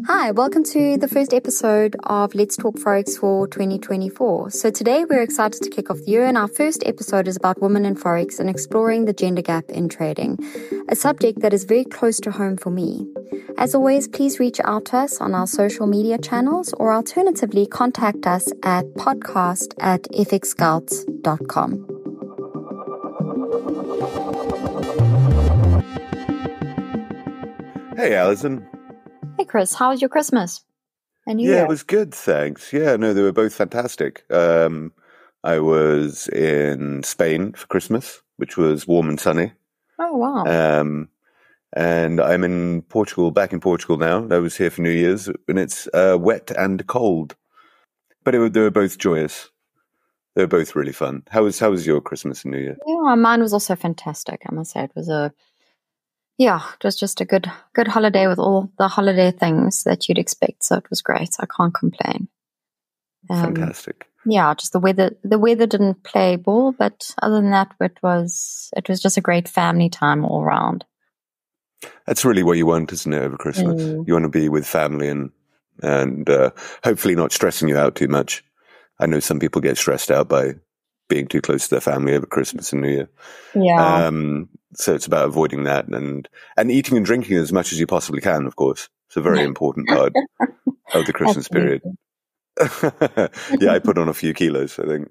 Hi, welcome to the first episode of Let's Talk Forex for 2024. So today we're excited to kick off the year, and our first episode is about women in Forex and exploring the gender gap in trading, a subject that is very close to home for me. As always, please reach out to us on our social media channels or alternatively contact us at podcast@fxscouts.com. Hey, Alison. Hey, Chris. How was your Christmas and New Yeah, Year? it was good, thanks. Yeah, no, they were both fantastic. I was in Spain for Christmas, which was warm and sunny. Oh, wow. And I'm in Portugal, back in Portugal now. I was here for New Year's, and it's wet and cold. But they were both joyous. They were both really fun. How was your Christmas and New Year? Yeah, mine was also fantastic, I must say. It was just a good holiday with all the holiday things that you'd expect. So it was great. I can't complain. Fantastic. Yeah, just the weather didn't play ball, but other than that, it was just a great family time all around. That's really what you want, isn't it, over Christmas? You want to be with family and hopefully not stressing you out too much. I know some people get stressed out by being too close to their family over Christmas and New Year. Yeah. So it's about avoiding that and eating and drinking as much as you possibly can, of course. It's a very important part of the Christmas period. Yeah, I put on a few kilos, I think.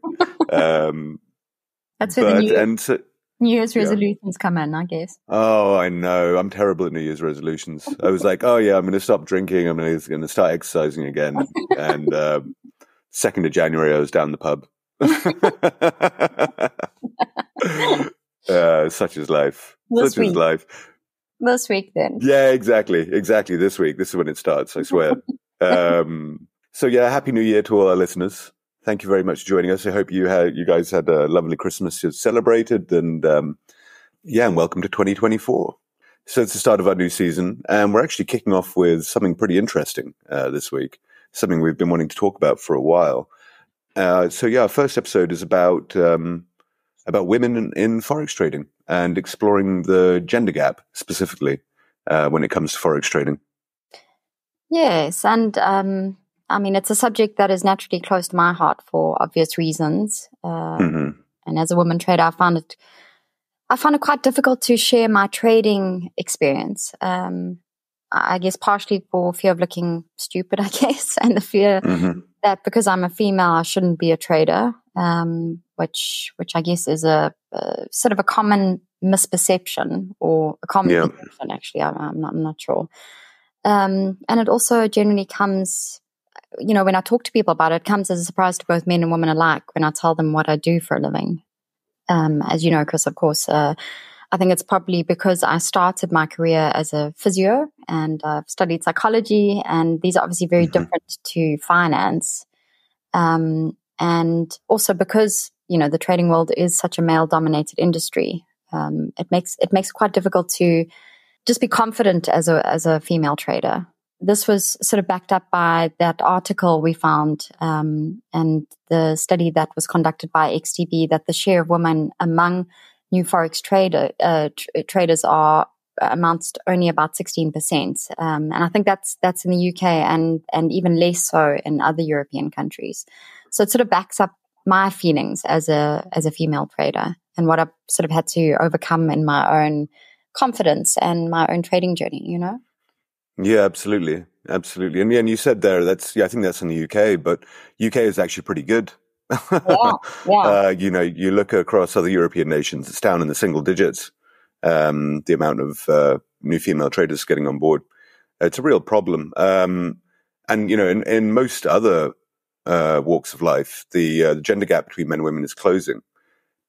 That's where the New Year's resolutions come in, I guess. Oh, I know. I'm terrible at New Year's resolutions. I was like, oh yeah, I'm going to stop drinking. I'm going to start exercising again. And 2nd of January, I was down the pub. Such is life. This week, then. Yeah, exactly. This week. This is when it starts, I swear. So yeah, Happy New Year to all our listeners. Thank you very much for joining us. I hope you guys had a lovely Christmas you celebrated, and and welcome to 2024. So it's the start of our new season, and we're actually kicking off with something pretty interesting this week, something we've been wanting to talk about for a while. Our first episode is about women in Forex trading and exploring the gender gap specifically when it comes to Forex trading. Yes, and it's a subject that is naturally close to my heart for obvious reasons. And as a woman trader, I found it quite difficult to share my trading experience. I guess partially for fear of looking stupid, I guess, and the fear that because I'm a female, I shouldn't be a trader, which I guess is a sort of a common misperception or a common perception, actually. I'm not sure. And it also generally comes, when I talk to people about it, it comes as a surprise to both men and women alike when I tell them what I do for a living. As you know, Chris, of course, I think it's probably because I started my career as a physio and I've studied psychology, and these are obviously very different to finance. And also because, the trading world is such a male-dominated industry, it makes it quite difficult to just be confident as a female trader. This was sort of backed up by that article we found and the study that was conducted by XTB, that the share of women among new Forex traders amounts to only about 16%. And I think that's in the UK and even less so in other European countries. So it sort of backs up my feelings as a female trader and what I've sort of had to overcome in my own confidence and my own trading journey, Yeah, absolutely. And you said there, I think that's in the UK, but UK is actually pretty good. Yeah. You look across other European nations, it's down in the single digits, the amount of new female traders getting on board. It's a real problem. In most other walks of life, the gender gap between men and women is closing.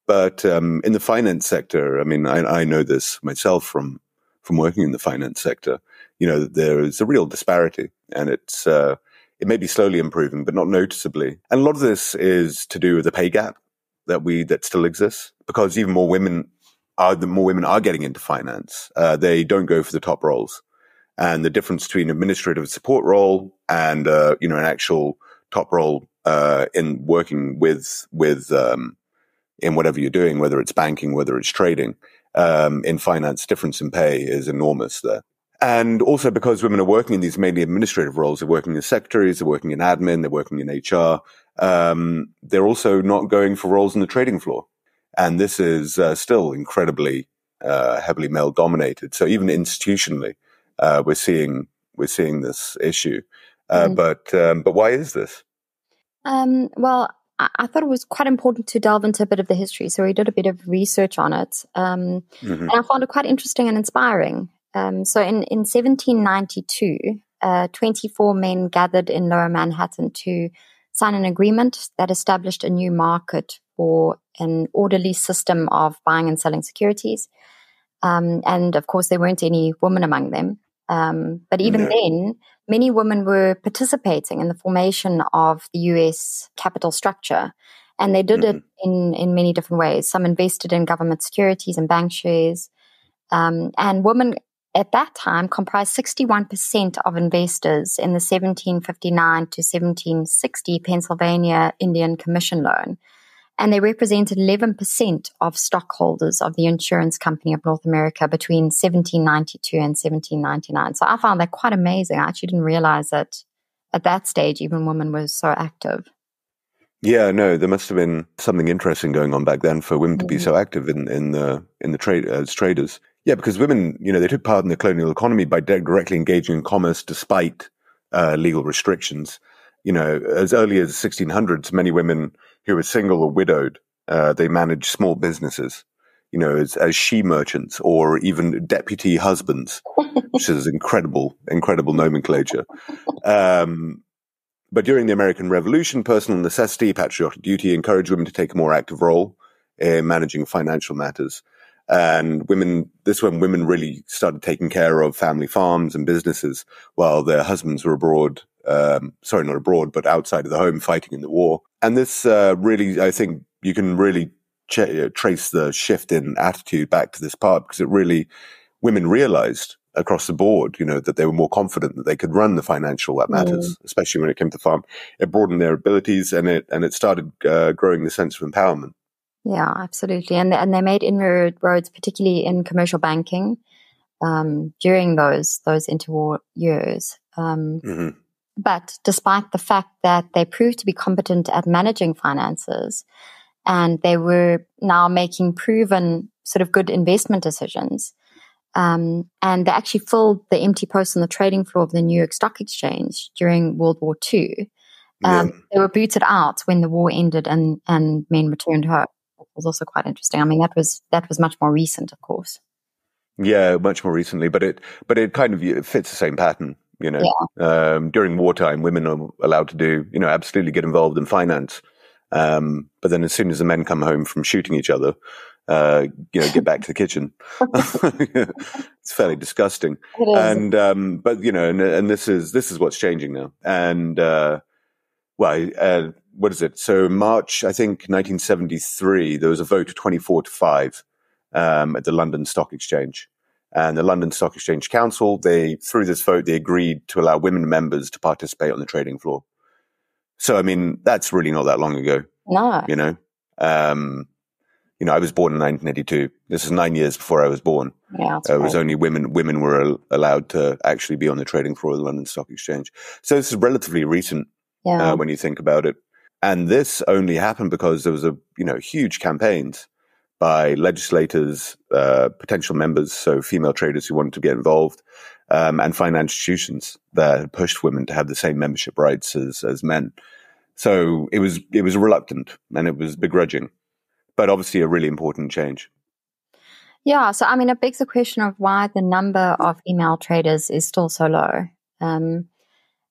But in the finance sector, I know this myself from working in the finance sector. There is a real disparity, and it may be slowly improving, but not noticeably. And a lot of this is to do with the pay gap that still exists, because even more women are getting into finance. They don't go for the top roles, and the difference between administrative support role and an actual top role in working with in whatever you're doing, whether it's banking, whether it's trading, in finance, difference in pay is enormous there. And also because women are working in these mainly administrative roles, they're working as secretaries, they're working in admin, they're working in HR. They're also not going for roles on the trading floor. And this is still incredibly heavily male dominated. So even institutionally, we're seeing this issue. But why is this? Well, I thought it was quite important to delve into a bit of the history. So we did a bit of research on it. And I found it quite interesting and inspiring. So in 1792, 24 men gathered in Lower Manhattan to sign an agreement that established a new market for an orderly system of buying and selling securities. And of course, there weren't any women among them. But even then, many women were participating in the formation of the US capital structure. And they did it in many different ways. Some invested in government securities and bank shares. And women at that time comprised 61% of investors in the 1759 to 1760 Pennsylvania Indian Commission loan. And they represented 11% of stockholders of the Insurance Company of North America between 1792 and 1799. So I found that quite amazing. I actually didn't realize that at that stage, even women were so active. Yeah, no, there must have been something interesting going on back then for women to be so active in the trade as traders. Yeah, because women, they took part in the colonial economy by directly engaging in commerce despite legal restrictions. As early as 1600s, many women who were single or widowed, they managed small businesses, as she merchants or even deputy husbands, which is incredible nomenclature. But during the American Revolution, personal necessity, patriotic duty encouraged women to take a more active role in managing financial matters. And this when women really started taking care of family farms and businesses while their husbands were abroad, not abroad, but outside of the home fighting in the war. And this really, I think you can really trace the shift in attitude back to this part because women realized across the board, that they were more confident that they could run the financial matters, especially when it came to farm. It broadened their abilities and it started growing the sense of empowerment. Yeah, absolutely. And they made inroads, particularly in commercial banking, during those interwar years. But despite the fact that they proved to be competent at managing finances, and they were now making proven sort of good investment decisions, and they actually filled the empty posts on the trading floor of the New York Stock Exchange during World War II. They were booted out when the war ended and men returned home. It was also quite interesting. I mean, that was much more recent, of course. Yeah, much more recently, but it kind of fits the same pattern. During wartime, women are allowed to do, absolutely get involved in finance. But then as soon as the men come home from shooting each other, get back to the kitchen. It's fairly disgusting. It is. And, but, and this is what's changing now. And, what is it? So March, I think 1973, there was a vote of 24-5, at the London Stock Exchange. And the London Stock Exchange Council, through this vote, they agreed to allow women members to participate on the trading floor. So, I mean, that's really not that long ago. No. I was born in 1982. This is 9 years before I was born. Yeah, it was only women were allowed to actually be on the trading floor of the London Stock Exchange. So this is relatively recent when you think about it. And this only happened because there was huge campaigns by legislators, potential members, so female traders who wanted to get involved, and financial institutions that pushed women to have the same membership rights as men. So it was reluctant and it was begrudging, but obviously a really important change. Yeah, so I mean, it begs the question of why the number of female traders is still so low.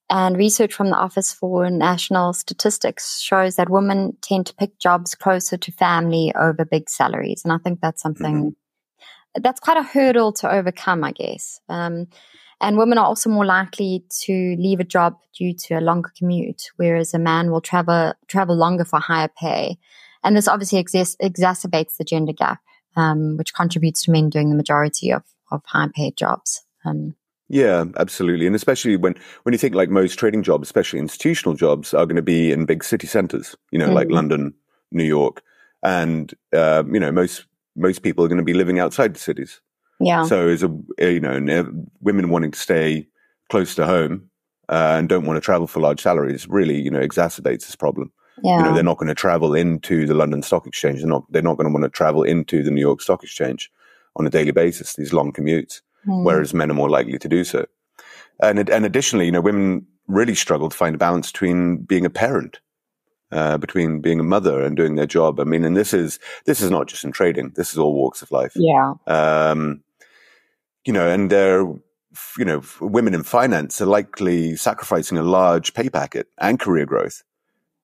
And research from the Office for National Statistics shows that women tend to pick jobs closer to family over big salaries. And I think that's something that's quite a hurdle to overcome, I guess. And women are also more likely to leave a job due to a longer commute, whereas a man will travel longer for higher pay. And this obviously exacerbates the gender gap, which contributes to men doing the majority of high paid jobs. Yeah, absolutely. And especially when you think like most trading jobs, especially institutional jobs, are going to be in big city centers, like London, New York. And, most people are going to be living outside the cities. Yeah. So women wanting to stay close to home and don't want to travel for large salaries really, exacerbates this problem. Yeah. They're not going to travel into the London Stock Exchange. They're not going to want to travel into the New York Stock Exchange on a daily basis, these long commutes, whereas men are more likely to do so. And additionally, women really struggle to find a balance between being a parent, between being a mother and doing their job. I mean, and this is not just in trading. This is all walks of life. Yeah. And women in finance are likely sacrificing a large pay packet and career growth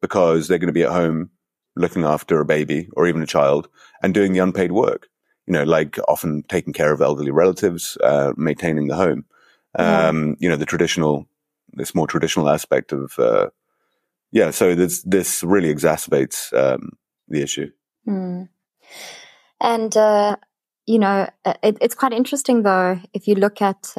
because they're going to be at home looking after a baby or even a child and doing the unpaid work, like often taking care of elderly relatives, maintaining the home. This more traditional aspect of, so this really exacerbates the issue. Mm. And, it's quite interesting, though, if you look at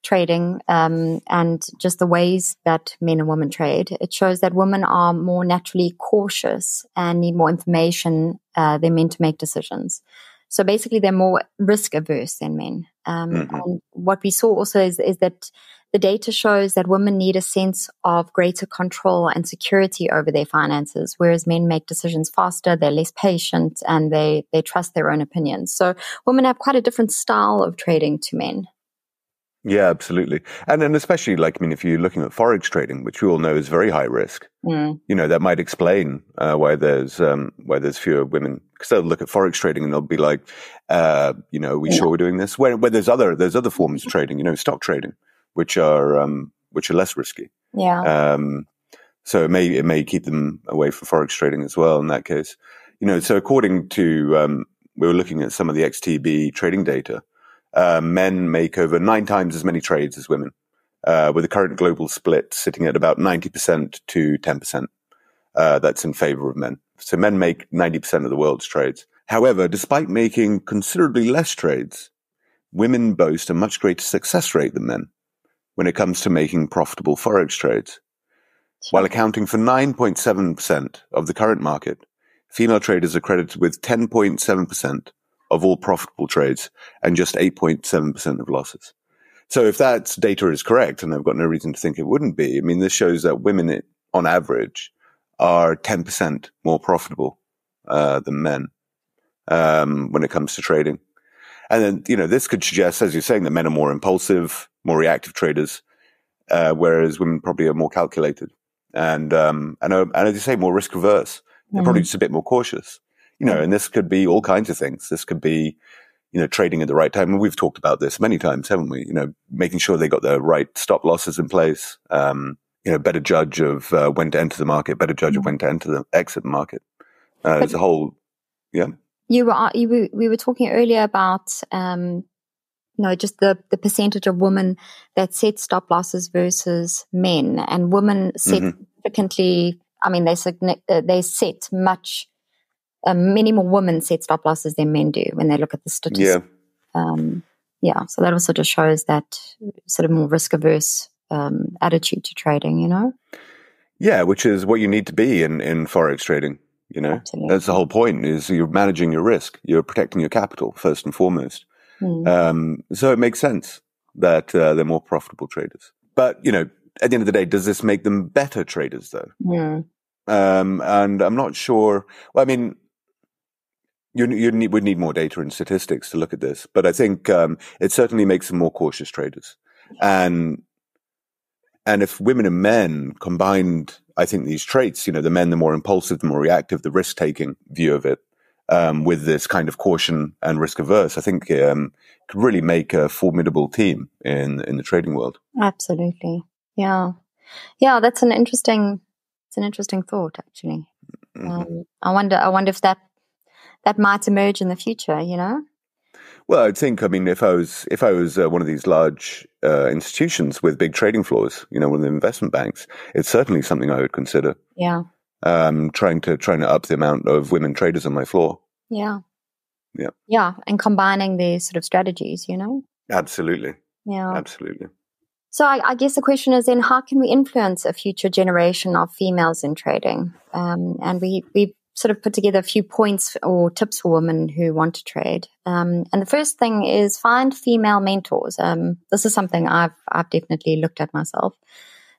trading and just the ways that men and women trade, it shows that women are more naturally cautious and need more information they're meant to make decisions. So basically, they're more risk averse than men. And what we saw also is that the data shows that women need a sense of greater control and security over their finances, whereas men make decisions faster, they're less patient, and they trust their own opinions. So women have quite a different style of trading to men. Yeah, absolutely. And especially, if you're looking at Forex trading, which we all know is very high risk, that might explain why there's fewer women. Because they'll look at Forex trading and they'll be like, are we sure we're doing this? Where there's other forms of trading, stock trading, which are less risky. Yeah. So it may keep them away from Forex trading as well in that case. So according to, we were looking at some of the XTB trading data. Men make over 9 times as many trades as women, with the current global split sitting at about 90% to 10%. That's in favor of men. So men make 90% of the world's trades. However, despite making considerably less trades, women boast a much greater success rate than men when it comes to making profitable Forex trades. While accounting for 9.7% of the current market, female traders are credited with 10.7% of all profitable trades and just 8.7% of losses. So if that data is correct, and I've got no reason to think it wouldn't be, I mean, this shows that women on average are 10% more profitable than men when it comes to trading. And then, this could suggest, as you're saying, that men are more impulsive, more reactive traders, whereas women probably are more calculated and as you say, more risk averse. They're probably just a bit more cautious. And this could be all kinds of things. This could be, trading at the right time. And we've talked about this many times, haven't we? Making sure they got the right stop losses in place. Better judge of when to enter the market, better judge of when to exit the market. There's a whole, yeah. We were talking earlier about, just the percentage of women that set stop losses versus men, and women set significantly. I mean, they set much. Many more women set stop losses than men do when they look at the statistics. So that also just shows that sort of more risk averse attitude to trading, Yeah, which is what you need to be in Forex trading, Absolutely. That's the whole point, is you're managing your risk. You're protecting your capital first and foremost. So it makes sense that they're more profitable traders. But, at the end of the day, does this make them better traders though? And I'm not sure. Well, I mean, you would need more data and statistics to look at this, but I think it certainly makes them more cautious traders. And if women and men combined, I think these traits, the men, the more impulsive, the more reactive, the risk-taking view of it, with this kind of caution and risk averse, I think could really make a formidable team in the trading world. Absolutely, yeah. That's an interesting thought, actually. I wonder if that might emerge in the future, Well, I think, if I was one of these large institutions with big trading floors, one of the investment banks, it's certainly something I would consider. Yeah. Trying to up the amount of women traders on my floor. Yeah. Yeah. Yeah, and combining these sort of strategies, Absolutely. Yeah. Absolutely. So I guess the question is then, how can we influence a future generation of females in trading? And we've sort of put together a few points or tips for women who want to trade. And the first thing is find female mentors. This is something I've definitely looked at myself.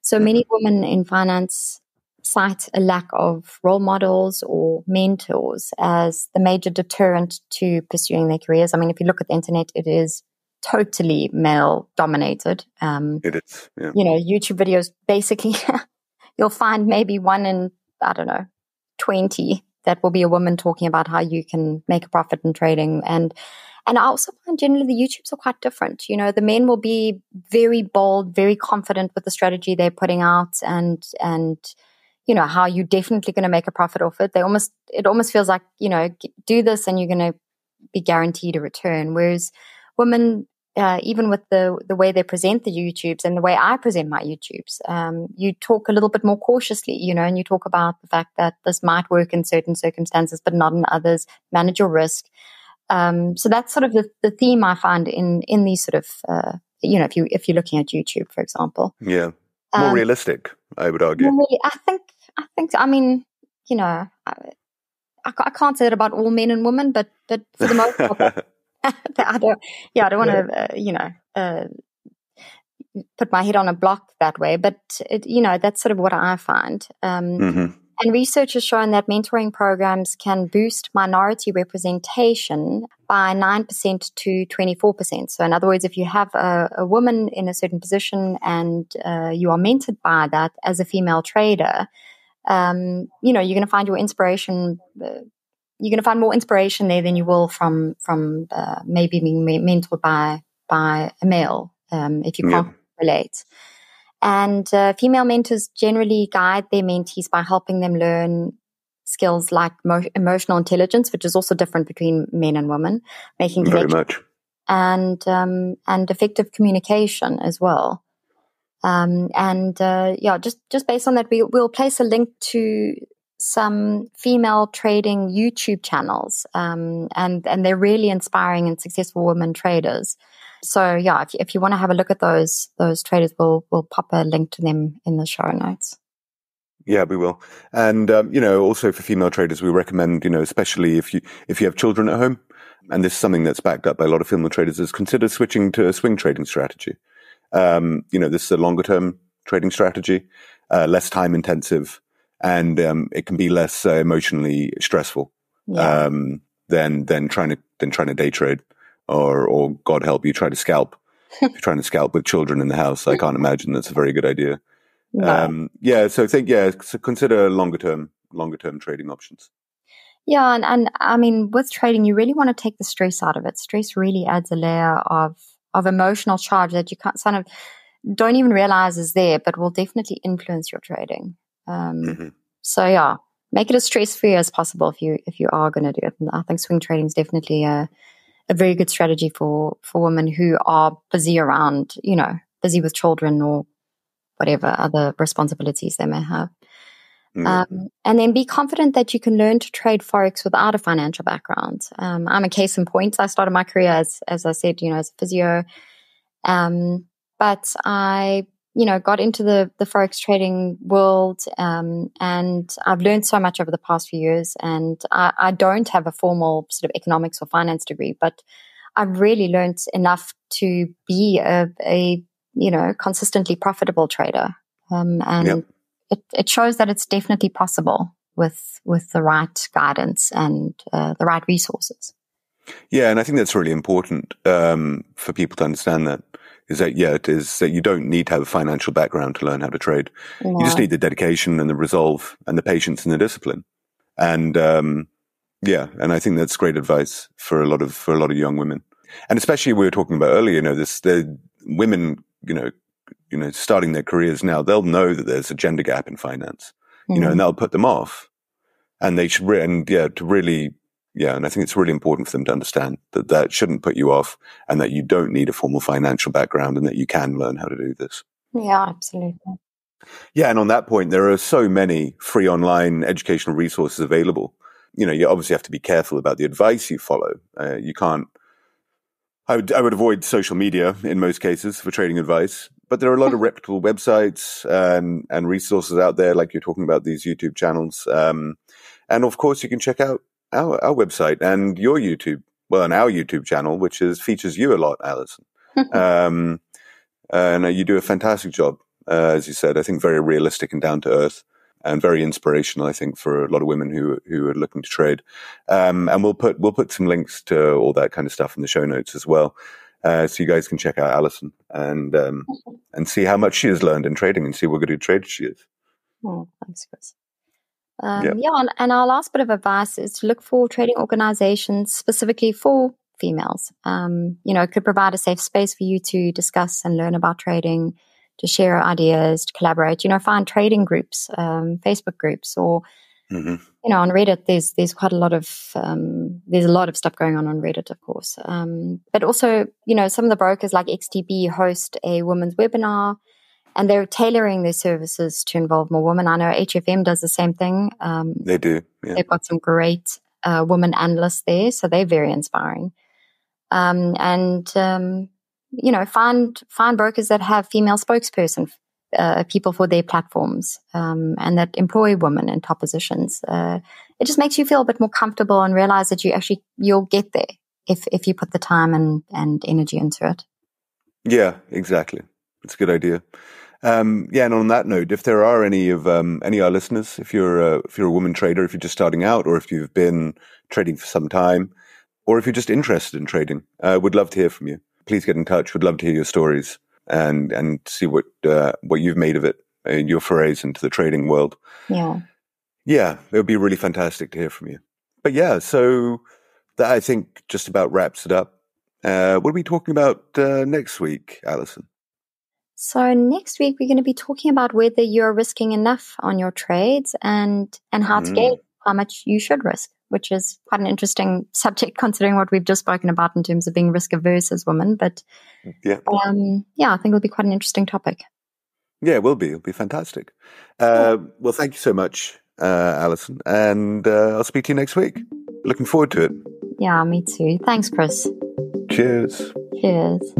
So many women in finance cite a lack of role models or mentors as the major deterrent to pursuing their careers. I mean, if you look at the internet, it is totally male dominated. It is, yeah. YouTube videos, basically, you'll find maybe one in, 20 that will be a woman talking about how you can make a profit in trading. And I also find generally the YouTubes are quite different. The men will be very bold, very confident with the strategy they're putting out and how you're definitely going to make a profit off it. It almost feels like, do this and you're going to be guaranteed a return. Whereas women, even with the way they present the YouTubes and the way I present my YouTubes, you talk a little bit more cautiously, and you talk about the fact that this might work in certain circumstances, but not in others. Manage your risk. So that's sort of the theme I find in these sort of, if you're looking at YouTube, for example. Yeah. More realistic, I would argue. Really, I think, I mean, I can't say that about all men and women, but for the most part, I don't want to, put my head on a block that way, but that's sort of what I find. And research has shown that mentoring programs can boost minority representation by 9% to 24%. So in other words, if you have a woman in a certain position and you are mentored by that as a female trader, you're going to find your inspiration. You're going to find more inspiration there than you will from maybe being mentored by a male, if you can't relate. And female mentors generally guide their mentees by helping them learn skills like emotional intelligence, which is also different between men and women, making connections, and effective communication as well. Just based on that, we'll place a link to some female trading YouTube channels, and they're really inspiring and successful women traders. So if you want to have a look at those traders, we'll pop a link to them in the show notes. Yeah, we will. And also for female traders, we recommend, especially if you have children at home, and this is something that's backed up by a lot of female traders, is consider switching to a swing trading strategy. This is a longer term trading strategy, less time intensive, and it can be less emotionally stressful than trying to day trade. Or God help you, try to scalp. If you're trying to scalp with children in the house, I can't imagine that's a very good idea. No. So consider longer term trading options. Yeah, and I mean, with trading, you really want to take the stress out of it. Stress really adds a layer of emotional charge that you can't kind of don't even realize is there, but will definitely influence your trading. So make it as stress-free as possible if you are going to do it. And I think swing trading is definitely a very good strategy for women who are busy with children or whatever other responsibilities they may have. And then be confident that you can learn to trade Forex without a financial background. I'm a case in point. I started my career as I said, as a physio. But I, got into the Forex trading world, and I've learned so much over the past few years. And I don't have a formal sort of economics or finance degree, but I've really learned enough to be a consistently profitable trader. It shows that it's definitely possible with the right guidance and the right resources. Yeah, and I think that's really important for people to understand that. Is that it is that you don't need to have a financial background to learn how to trade. Yeah. You just need the dedication and the resolve and the patience and the discipline. And and I think that's great advice for a lot of young women. And especially we were talking about earlier, the women, starting their careers now, they'll know that there's a gender gap in finance, and that'll put them off. And they should, and I think it's really important for them to understand that shouldn't put you off, and that you don't need a formal financial background, and that you can learn how to do this. Yeah, absolutely. Yeah, and on that point, there are so many free online educational resources available. You obviously have to be careful about the advice you follow. You can't. I would avoid social media in most cases for trading advice, but there are a lot of reputable websites and resources out there, like you're talking about these YouTube channels. And of course, you can check out our website and your YouTube, and our YouTube channel, which features you a lot, Alison. And you do a fantastic job, as you said. I think very realistic and down to earth, and very inspirational, I think, for a lot of women who are looking to trade. And we'll put some links to all that kind of stuff in the show notes as well, so you guys can check out Alison and see how much she has learned in trading and see what good trader she is. Oh, thanks, Chris. And our last bit of advice is to look for trading organizations specifically for females. It could provide a safe space for you to discuss and learn about trading, to share ideas, to collaborate. Find trading groups, Facebook groups, or on Reddit. There's quite a lot of stuff going on Reddit, of course. But also, some of the brokers like XTB host a women's webinar, and they're tailoring their services to involve more women. I know HFM does the same thing. They do. Yeah. They've got some great women analysts there, so they're very inspiring. Find brokers that have female spokesperson people for their platforms, and that employ women in top positions. It just makes you feel a bit more comfortable and realize that you'll get there if you put the time and energy into it. Yeah, exactly. It's a good idea. And on that note, if there are any of our listeners, if you're a woman trader, if you're just starting out, or if you've been trading for some time, or if you're just interested in trading, we'd love to hear from you. Please get in touch. We'd love to hear your stories and see what you've made of it in your forays into the trading world. Yeah, it would be really fantastic to hear from you. But so that, I think, just about wraps it up. What are we talking about next week, Alison? So next week, we're going to be talking about whether you're risking enough on your trades and how to gauge how much you should risk, which is quite an interesting subject considering what we've just spoken about in terms of being risk averse as women. But I think it'll be quite an interesting topic. Yeah, it will be. It'll be fantastic. Well, thank you so much, Alison. And I'll speak to you next week. Looking forward to it. Yeah, me too. Thanks, Chris. Cheers. Cheers.